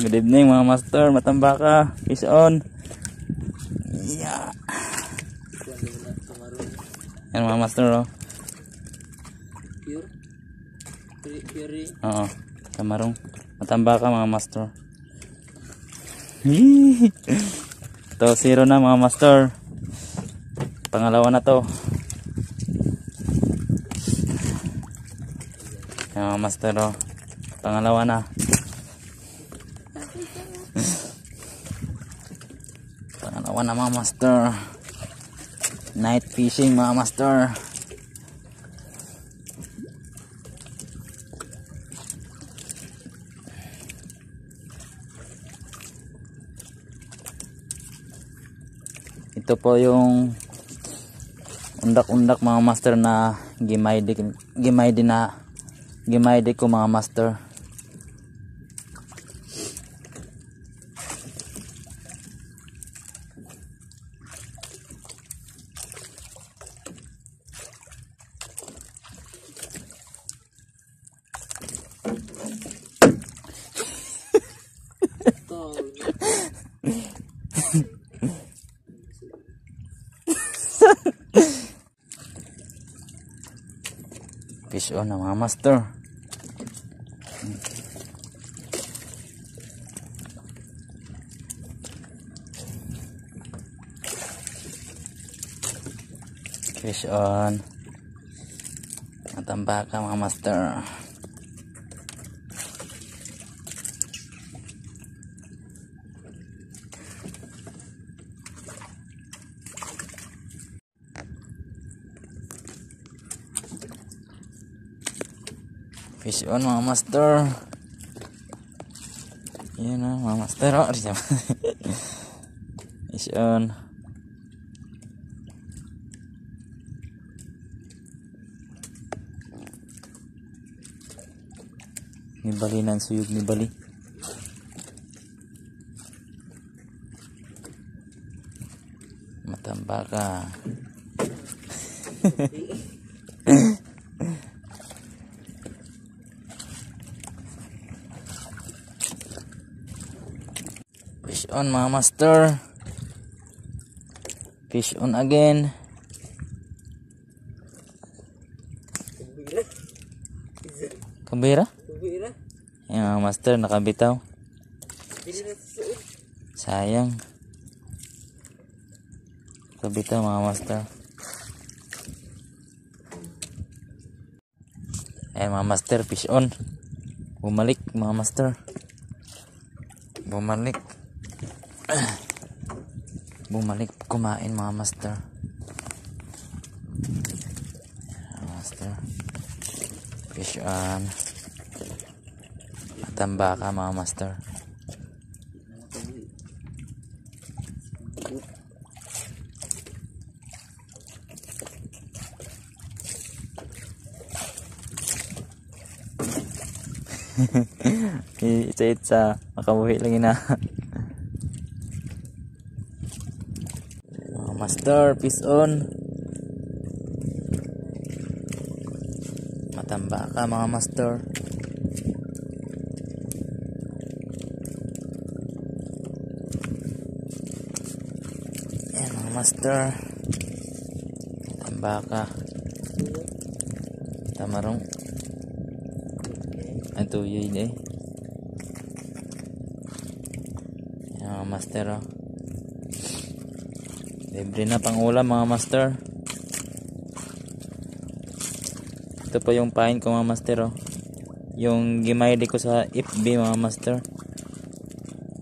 Good evening mga master, Matambaka, fish on. Yeah. Yan mga master oh. Pure. Oo, kamarong. Matambaka mga master. Ito 0 na mga master. Pangalawa na to. Yan mga master oh. Pangalawa na. Pangalawa na mga master. Night fishing mga master. Ito po yung undak-undak mga master na gimaydi ko mga master. Fish on na mga master. Fish on. Matambaka mga master. Fish on mga master. Yan na mga master. Fish on. Ni bali nan suyog ni bali. Matambaka. Fish on mga master. Fish on again. Kabira? Yan mga master, nakabitaw. Sayang. Kabitaw mga master. Ayan mga master, fish on. Bumalik mga master. Bumalik kumain mga master. Fish on. Matambaka mga master. Itsa makabuhi lagi na. Mga master, fish on. Matambaka mga master. Yan mga master. Matambaka. Tamarong. Ito yun eh. Yan mga master oh. Libre na pang ulam mga master. Ito po yung pain ko mga master oh. Yung gimaydi ko sa FB mga master.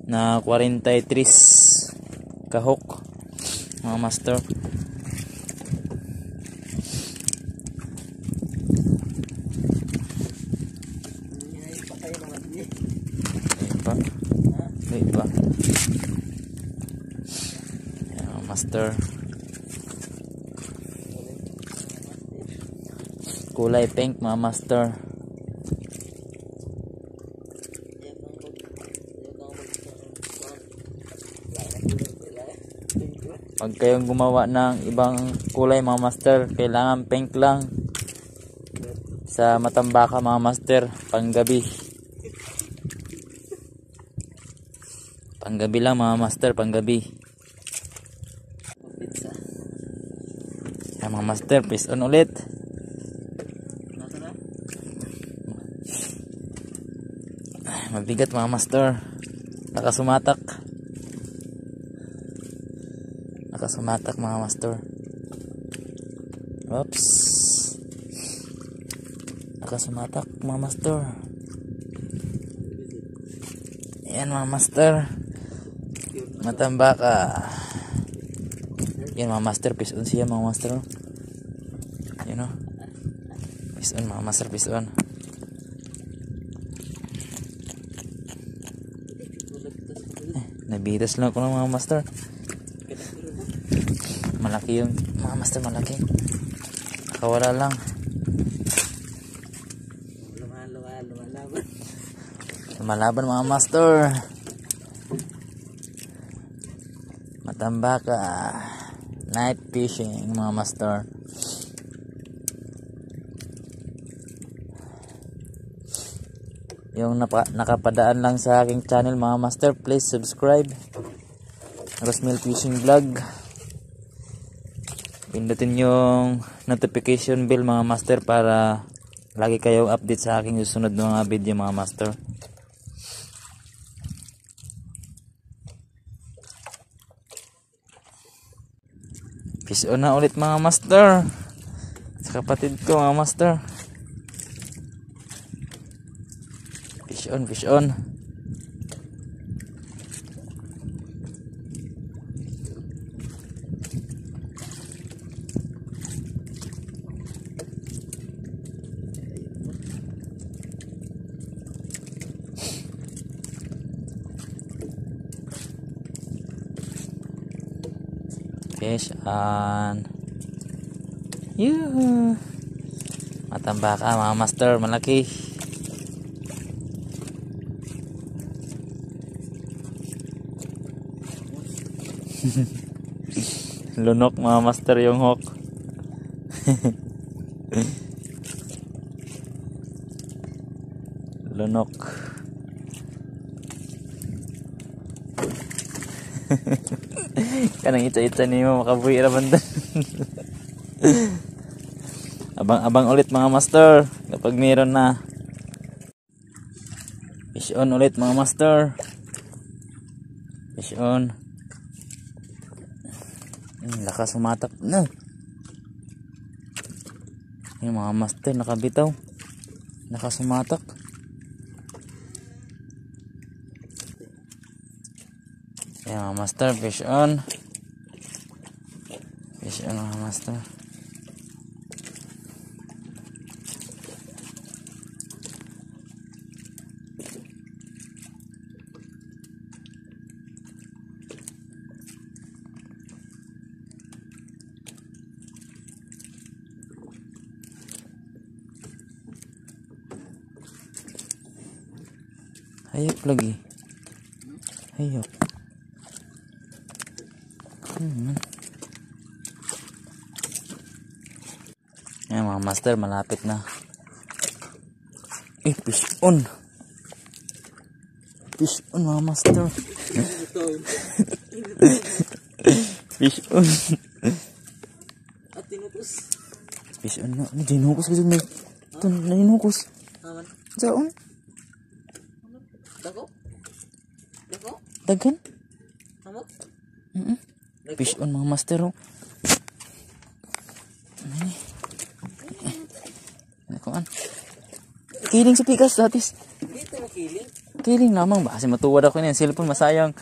Na 43 kahok mga master. Iba. Yan master. Kulay pink mga master. Pag kayong gumawa ng ibang kulay mga master, kailangan pink lang. Sa Matambaka mga master, panggabi. Panggabi lang mga master, panggabi. Pizza. Yan mga master, fish on ulit. Nasa na? Mabigat mga master. Nakasumatak. Nakasumatak mga master. Oops. Nakasumatak mga master. Yan mga master. Matambaka. Yan mga master, fish on siya mga master. You know. Fish on mga master, fish on. Nabitas lang ako ng mga master. Malaki yung mga master, malaki. Nakawala lang. Lumalaban mga master. Matambaka. Night fishing mga master. Yung nakapadaan lang sa aking channel mga master, please subscribe. Rosmel Fishing Vlog. Pindutin yung notification bell mga master para lagi kayong update sa aking susunod na mga video mga master. Fish on na ulit mga master. Sa kapatid ko mga master. Fish on, fish on. Fish on. Yuhu. Matambaka mga master, malaki. Lunok mga master yung hook. Lunok. Kanang itsa-itsa ni mo makabuhi raman doon. Abang-abang ulit mga master kapag mayroon na. Fish on ulit mga master. Fish on. Lakas sumatak na. Yung mga master nakabitaw. Nakasumatak. Yan mga master, fish on. Fish on mga master. Hayop lagi. Hayop. Yan mga master, malapit na. Fish on. Fish on mga master. Fish on. At tinupos. Fish on na. Ano, dinukos kasi may. Ito, naninukos. Aman. Saan? Dako? Dako? Dagan? Amok? Fish on mga master. Oh. Ano kuan? Kiling sa pikas datis. Dito mo kiling. Kiling lamang ba? Kasi matuwad ako niyan. Cellphone masayang.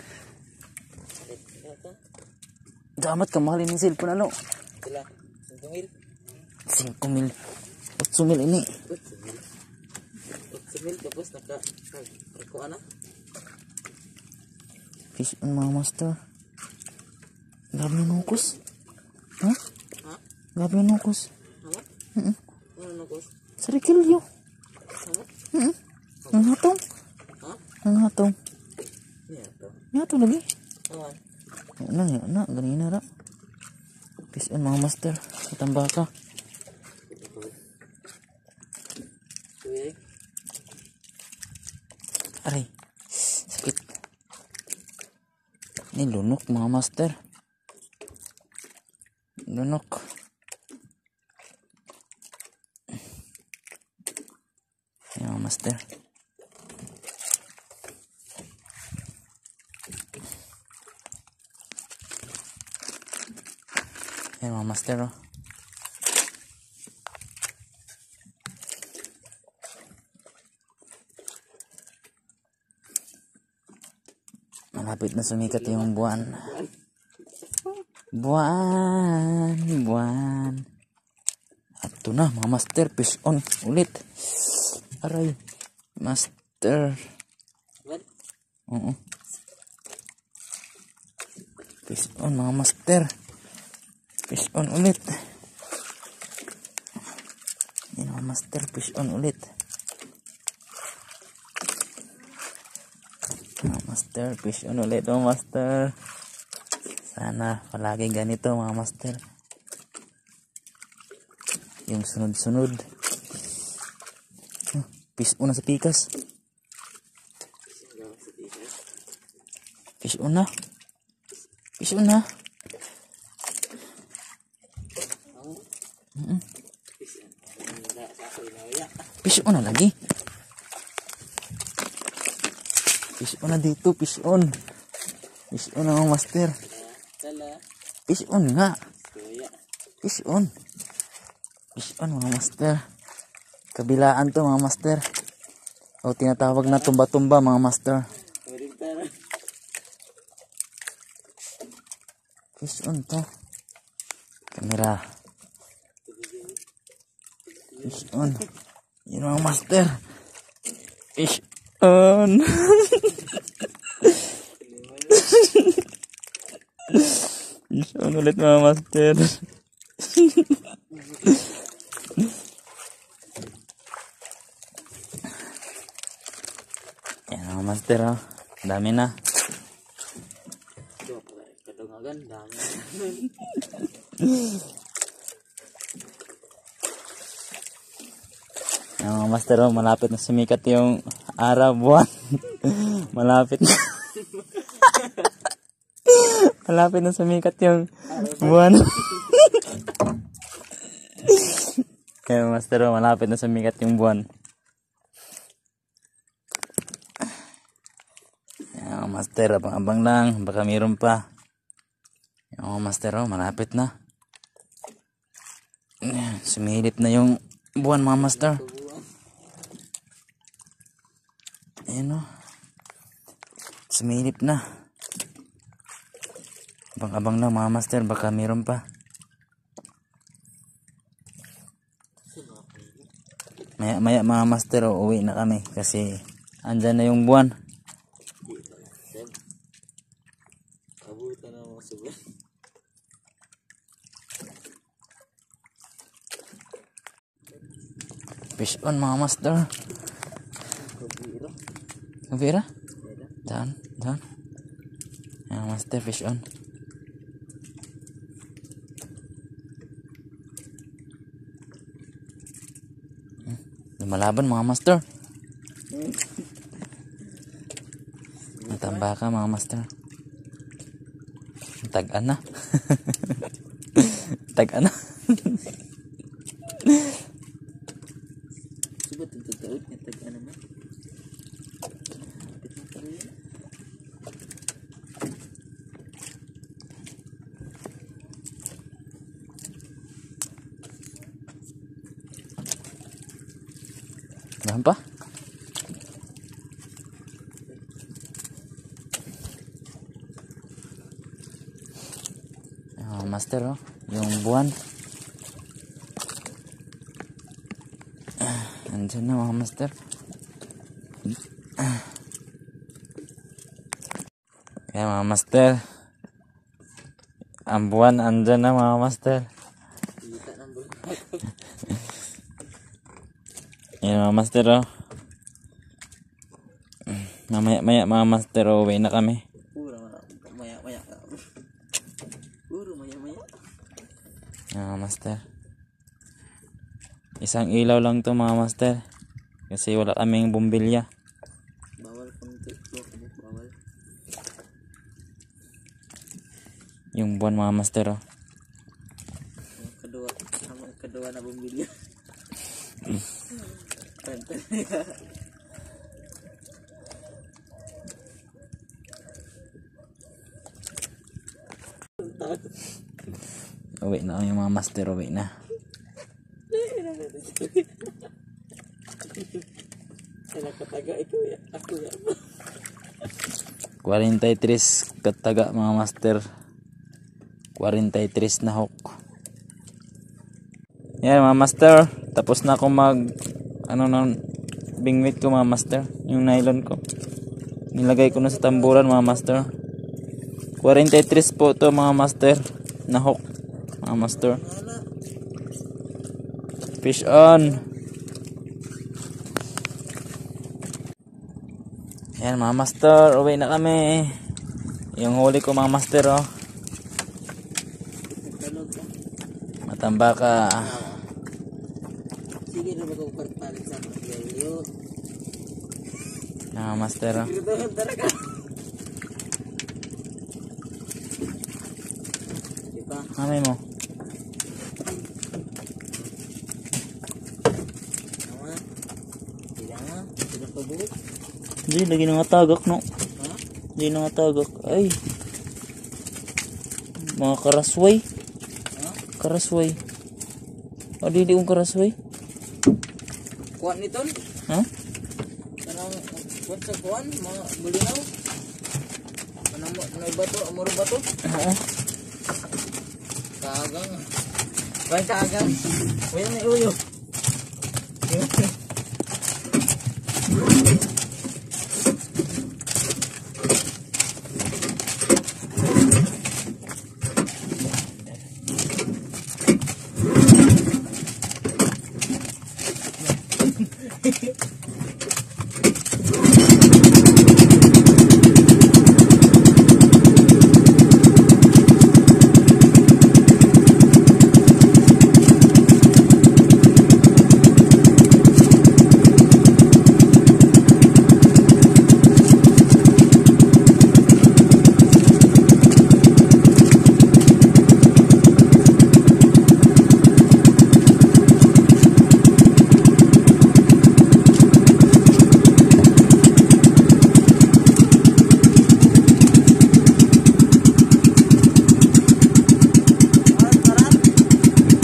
Damat ka mahalin ng cellphone ano? Sila. 5,000. 5,000. 8,000 ini. 8,000 tapos nakakuha na. Fish on mga master. Grabe yung nukos. Ha? Ha? Grabe yung nukos. Amok? Ano nukos? Sa rikilyo. Amok? Ang hatong. Ha? Ang hatong. Niya to. Nga to lagi. Aman. Yan na. Ganina ra. Fish on mga master. Katambaka. Uy. Aray. Sakit. Ini lunok mga master. Lunok. Ayan mga master. Ayan mga master oh. Malapit na sumikat yung buwan. Buwan. At ito na mga master, fish on ulit. Aray, master. What? Oo. Fish on mga master. Fish on ulit. Yan mga master, fish on ulit. Mga master, fish on ulit mga master. Sana palagi ganito mga master. Yung sunod-sunod. Fish on na sa pikas. Fish on na. Fish on na. Fish on na lagi. Fish on na dito, fish on. Fish on na mga master. Fish on nga. Fish on. Fish on mga master. Kabilaan to mga master. O tinatawag na tumba-tumba mga master. Fish on to. Kamera. Fish on. Yun mga master. Fish on. Fish on ulit mga master. Yan mga master oh. Dami na. Kadungagan, dami. Yan mga master oh. Malapit na sumikat yung araw buwan. Malapit na. Malapit na sumikat yung buwan. Kaya master oh, malapit na sumikat yung buwan. Yan master, abang-abang lang, baka mayroon pa. Yan master oh, malapit na. Sumilip na yung buwan mga master. Ayan oh. Sumilip na. Abang-abang lang mga master, baka mayroon pa. Maya mga master, uuwi na kami kasi andyan na yung buwan. Kabutan na mga suban. Fish on mga master. Vera? Down. Yan master, fish on. Lumalaban mga master. Natamba ka mga master. Tag-an na. Tag-an na. Subat ang tagtaot niya, tag-an naman. Meron pa? Master oh, yung buwan. Andyan na mga master. Kaya mga master, ang buwan andyan na mga master. Kita ng buwan. Yan mga master oh. Mamaya mga master oh, uwi na kami. Puro maya-maya. Puro maya-maya. Yan mga master. Isang ilaw lang to mga master. Kasi wala kaming bumbilya. Bawal kung bawal. Yung buwan mga master oh. Kedua na bumili. Uwi na kami mga master, uwi na. Kataga ikaw ya, ako ya. 43 kataga mga master. 43 na hook. Yan mga master, tapos na ako mag ng bingwit ko mga master, yung nylon ko. Nilagay ko na sa tamburan mga master. 43 po to mga master na hook mga master. Fish on. Yan mga master, uwi na kami. Yung huli ko mga master oh. Matambaka. Sige na magpapalit sa pagyayo. Yan mga master oh. Diba? Mamay mo. Nama? Tidak nga? Tidak pabuk? Hindi, lagi na nga tagak no. Ha? Hindi na nga tagak. Ay. Mga karasway. Ha? Karasway. O di kong karasway. Kuan nito? Ha? Kanang kuan sa kuan? Mga bulinaw? Kanang bato? Amuro bato? Oo. Kagang. Baik kagang. Uy, may uyo.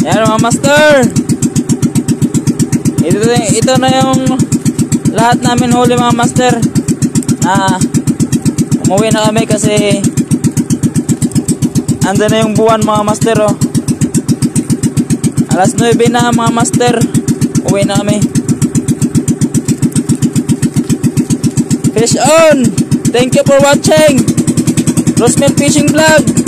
Yan mga master. Ito na yung lahat namin huli mga master. Umuwi na kami kasi andun na yung buwan mga master oh. Alas 9 na mga master. Uwi na kami. Fish on. Thank you for watching Rosmel Fishing Vlog.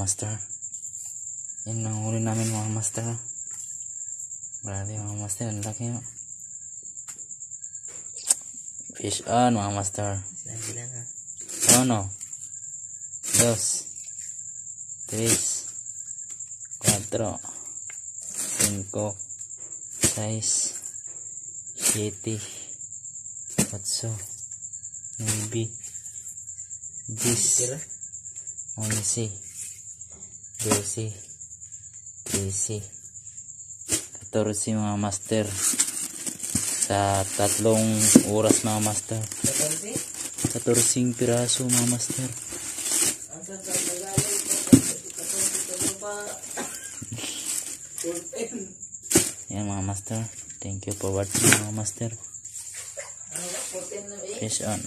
Master, yan ang huli namin mga master. Grabe mga master, ang laki no? Fish on mga master. 1, 2, 3, 4, 5, 6, 7, 8, 9, 10, 11, 12, 13, 14 mga master sa 3 oras mga master. 14 piraso mga master. Yan mga master, thank you for watching mga master. Fish on.